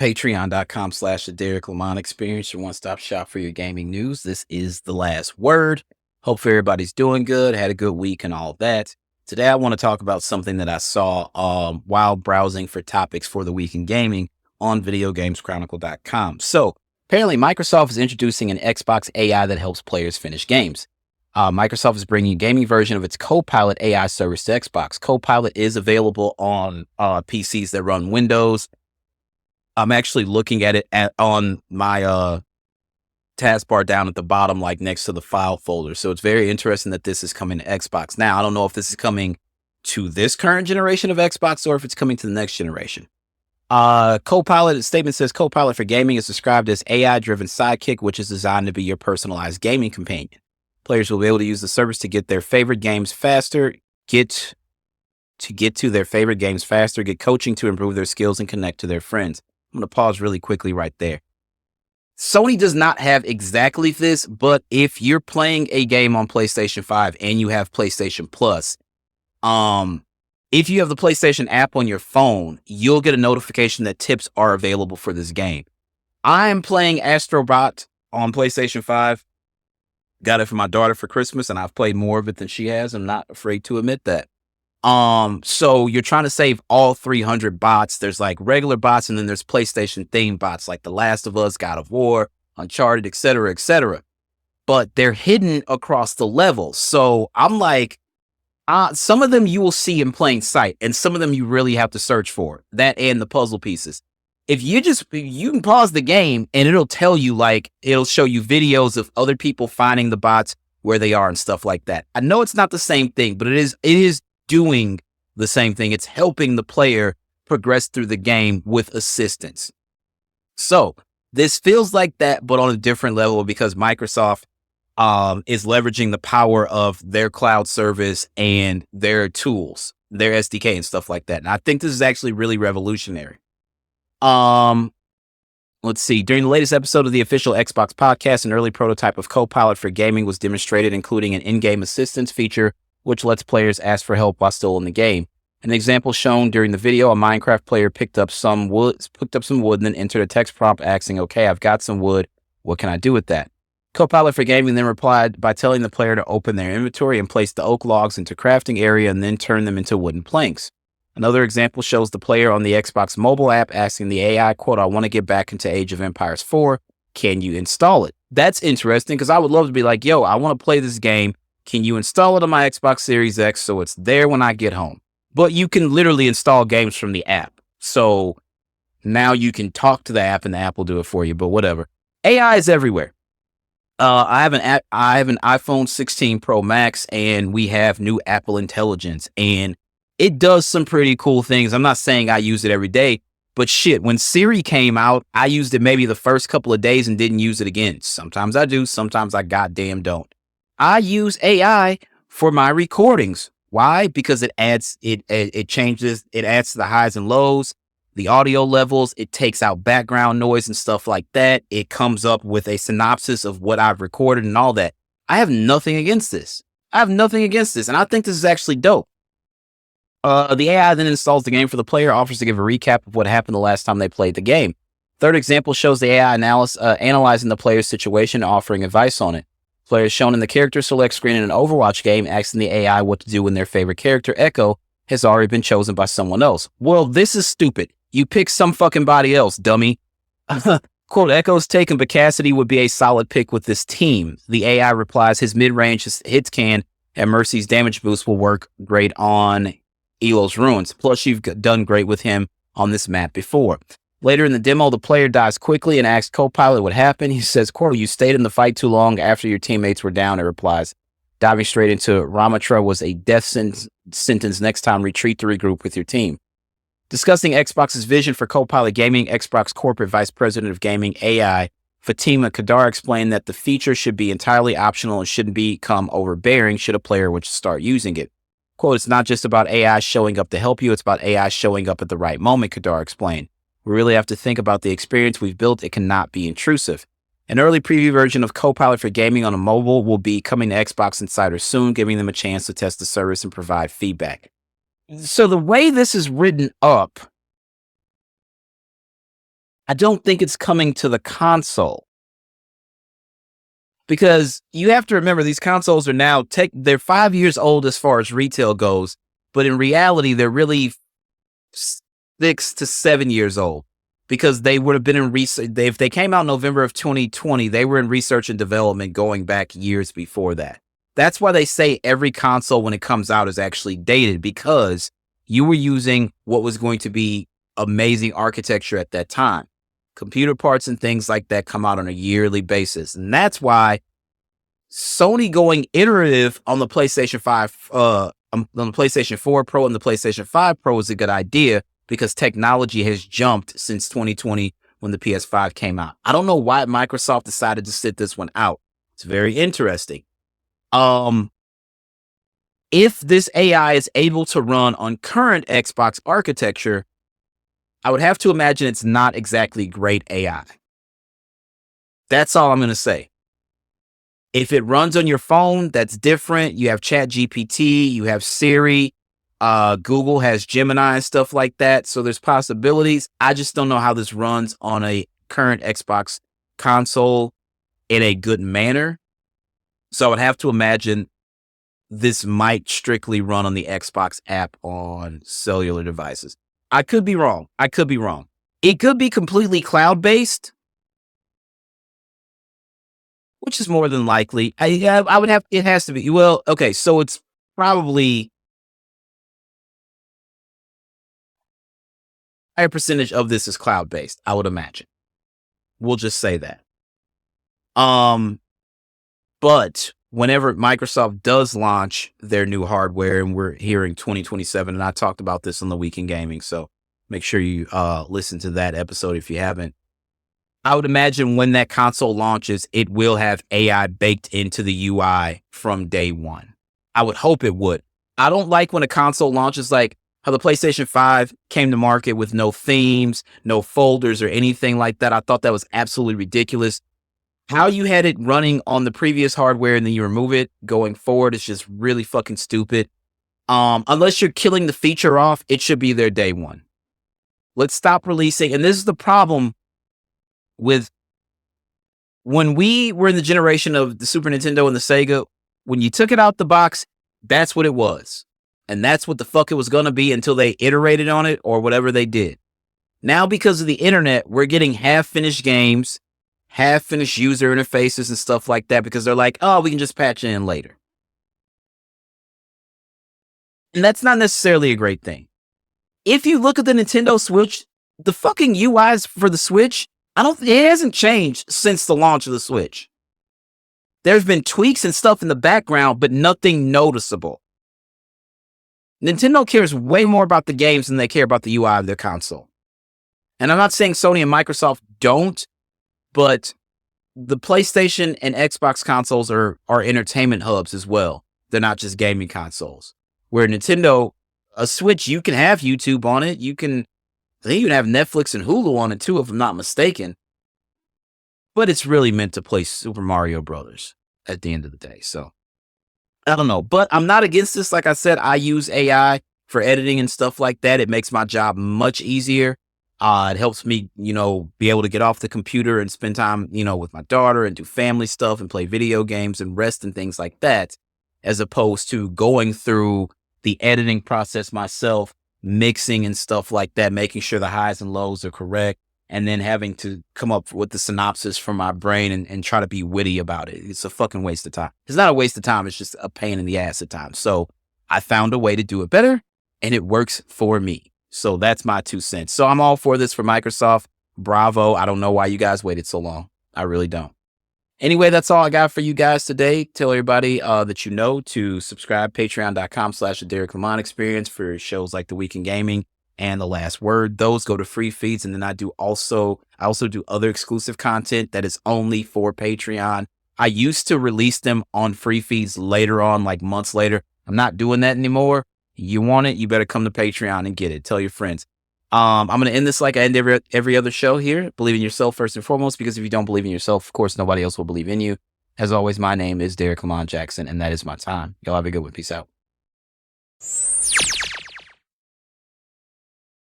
Patreon.com/the Derrick Lamon Experience, your one-stop shop for your gaming news. This is the last word. Hope everybody's doing good, had a good week and all that. Today, I want to talk about something that I saw while browsing for topics for the week in gaming on videogameschronicle.com. So apparently Microsoft is introducing an Xbox AI that helps players finish games. Microsoft is bringing a gaming version of its Copilot AI service to Xbox. Copilot is available on PCs that run Windows. I'm actually looking at it on my taskbar down at the bottom, like next to the file folder. So it's very interesting that this is coming to Xbox. Now, I don't know if this is coming to this current generation of Xbox or if it's coming to the next generation. Copilot, the statement says Copilot for gaming is described as AI-driven sidekick, which is designed to be your personalized gaming companion. Players will be able to use the service to get their favorite games faster, get to their favorite games faster, get coaching to improve their skills, and connect to their friends. I'm going to pause really quickly right there. Sony does not have exactly this, but if you're playing a game on PlayStation 5 and you have PlayStation Plus, if you have the PlayStation app on your phone, you'll get a notification that tips are available for this game. I'm playing Astrobot on PlayStation 5. Got it for my daughter for Christmas, and I've played more of it than she has. I'm not afraid to admit that. So you're trying to save all 300 bots. There's like regular bots, and then there's PlayStation themed bots like The Last of Us, God of War, Uncharted, etc., etc. But they're hidden across the levels. So I'm like, some of them you will see in plain sight, and some of them you really have to search for. That and the puzzle pieces. If you can pause the game and it'll tell you, like, it'll show you videos of other people finding the bots, where they are and stuff like that. I know it's not the same thing, but it is doing the same thing. It's helping the player progress through the game with assistance. So this feels like that, but on a different level, because Microsoft is leveraging the power of their cloud service and their tools, their SDK and stuff like that. And I think this is actually really revolutionary. Let's see. During the latest episode of the official Xbox podcast, an early prototype of Copilot for gaming was demonstrated, including an in-game assistance feature, which lets players ask for help while still in the game. An example shown during the video, a Minecraft player picked up some wood and then entered a text prompt asking, "Okay, I've got some wood. What can I do with that?" Copilot for gaming then replied by telling the player to open their inventory and place the oak logs into crafting area and then turn them into wooden planks. Another example shows the player on the Xbox mobile app asking the AI, quote, "I want to get back into Age of Empires 4. Can you install it?" That's interesting, because I would love to be like, yo, I want to play this game. Can you install it on my Xbox Series X so it's there when I get home? But you can literally install games from the app. So now you can talk to the app and the app will do it for you, but whatever. AI is everywhere. I have an iPhone 16 Pro Max, and we have new Apple Intelligence, and it does some pretty cool things. I'm not saying I use it every day, but shit, when Siri came out, I used it maybe the first couple of days and didn't use it again. Sometimes I do, sometimes I goddamn don't. I use AI for my recordings. Why? Because it adds to the highs and lows, the audio levels. It takes out background noise and stuff like that. It comes up with a synopsis of what I've recorded and all that. I have nothing against this. And I think this is actually dope. The AI then installs the game for the player, offers to give a recap of what happened the last time they played the game. Third example shows the AI analyzing the player's situation and offering advice on it. Players shown in the character select screen in an Overwatch game asking the AI what to do when their favorite character, Echo, has already been chosen by someone else. Well, this is stupid. You pick some fucking body else, dummy. Quote, "Echo's taken, but Cassidy would be a solid pick with this team." The AI replies, "His mid-range hits can and Mercy's damage boost will work great on Elo's Ruins. Plus, you've done great with him on this map before." Later in the demo, the player dies quickly and asks Copilot what happened. He says, quote, "You stayed in the fight too long after your teammates were down," it replies. "Diving straight into Ramatra was a death sentence. Next time, retreat to regroup with your team." Discussing Xbox's vision for Copilot gaming, Xbox Corporate Vice President of Gaming AI, Fatima Kadar, explained that the feature should be entirely optional and shouldn't become overbearing should a player wish to start using it. Quote, "It's not just about AI showing up to help you, it's about AI showing up at the right moment," Kadar explained. "We really have to think about the experience we've built. It cannot be intrusive." An early preview version of Copilot for gaming on a mobile will be coming to Xbox Insiders soon, giving them a chance to test the service and provide feedback. So the way this is written up, I don't think it's coming to the console. Because you have to remember, these consoles are now they're 5 years old as far as retail goes, but in reality, they're really 6 to 7 years old, because they would have been in research. If they came out in November of 2020, they were in research and development going back years before that. That's why they say every console when it comes out is actually dated, because you were using what was going to be amazing architecture at that time. Computer parts and things like that come out on a yearly basis. And that's why Sony going iterative on the PlayStation 5, on the PlayStation 4 Pro and the PlayStation 5 Pro is a good idea, because technology has jumped since 2020 when the PS5 came out. I don't know why Microsoft decided to sit this one out. It's very interesting. If this AI is able to run on current Xbox architecture, I would have to imagine it's not exactly great AI. That's all I'm going to say. If it runs on your phone, that's different. You have ChatGPT, you have Siri, Google has Gemini and stuff like that. So there's possibilities. I just don't know how this runs on a current Xbox console in a good manner. So I would have to imagine this might strictly run on the Xbox app on cellular devices. I could be wrong. It could be completely cloud-based, which is more than likely. I would have, it has to be. Well, okay, so it's probably a higher percentage of this is cloud-based, I would imagine. We'll just say that. But whenever Microsoft does launch their new hardware, and we're hearing 2027, and I talked about this on the Week in Gaming, so make sure you listen to that episode if you haven't. I would imagine when that console launches, it will have AI baked into the UI from day one. I would hope it would. I don't like when a console launches, like how the PlayStation 5 came to market with no themes, no folders or anything like that. I thought that was absolutely ridiculous. How you had it running on the previous hardware and then you remove it going forward is just really fucking stupid. Unless you're killing the feature off, it should be there day one. Let's stop releasing. And this is the problem with when we were in the generation of the Super Nintendo and the Sega. When you took it out the box, that's what it was. And that's what the fuck it was going to be until they iterated on it or whatever they did. Now, because of the internet, we're getting half-finished games, half-finished user interfaces and stuff like that, because they're like, oh, we can just patch it in later. And that's not necessarily a great thing. If you look at the Nintendo Switch, the fucking UIs for the Switch, it hasn't changed since the launch of the Switch. There's been tweaks and stuff in the background, but nothing noticeable. Nintendo cares way more about the games than they care about the UI of their console. And I'm not saying Sony and Microsoft don't, but the PlayStation and Xbox consoles are entertainment hubs as well. They're not just gaming consoles. Where Nintendo, a Switch, you can have YouTube on it. I think you can have Netflix and Hulu on it too, if I'm not mistaken. But it's really meant to play Super Mario Brothers at the end of the day. So I don't know, but I'm not against this. Like I said, I use AI for editing and stuff like that. It makes my job much easier. It helps me, be able to get off the computer and spend time, with my daughter and do family stuff and play video games and rest and things like that, as opposed to going through the editing process myself, mixing and stuff like that, making sure the highs and lows are correct, and then having to come up with the synopsis from my brain and try to be witty about it. It's a fucking waste of time. It's not a waste of time. It's just a pain in the ass at times. So I found a way to do it better, and it works for me. So that's my 2 cents. So I'm all for this for Microsoft. Bravo. I don't know why you guys waited so long. I really don't. Anyway, that's all I got for you guys today. Tell everybody that to subscribe, patreon.com/the Derrick Lamon Experience for shows like The Week in Gaming and The Last Word. Those go to free feeds. And then I also do other exclusive content that is only for Patreon. I used to release them on free feeds later on, like months later. I'm not doing that anymore. You want it, you better come to Patreon and get it. Tell your friends. I'm going to end this like I end every other show here. Believe in yourself first and foremost, because if you don't believe in yourself, of course, nobody else will believe in you. As always, my name is Derrick Lamon Jackson, and that is my time. Y'all have a good one. Peace out.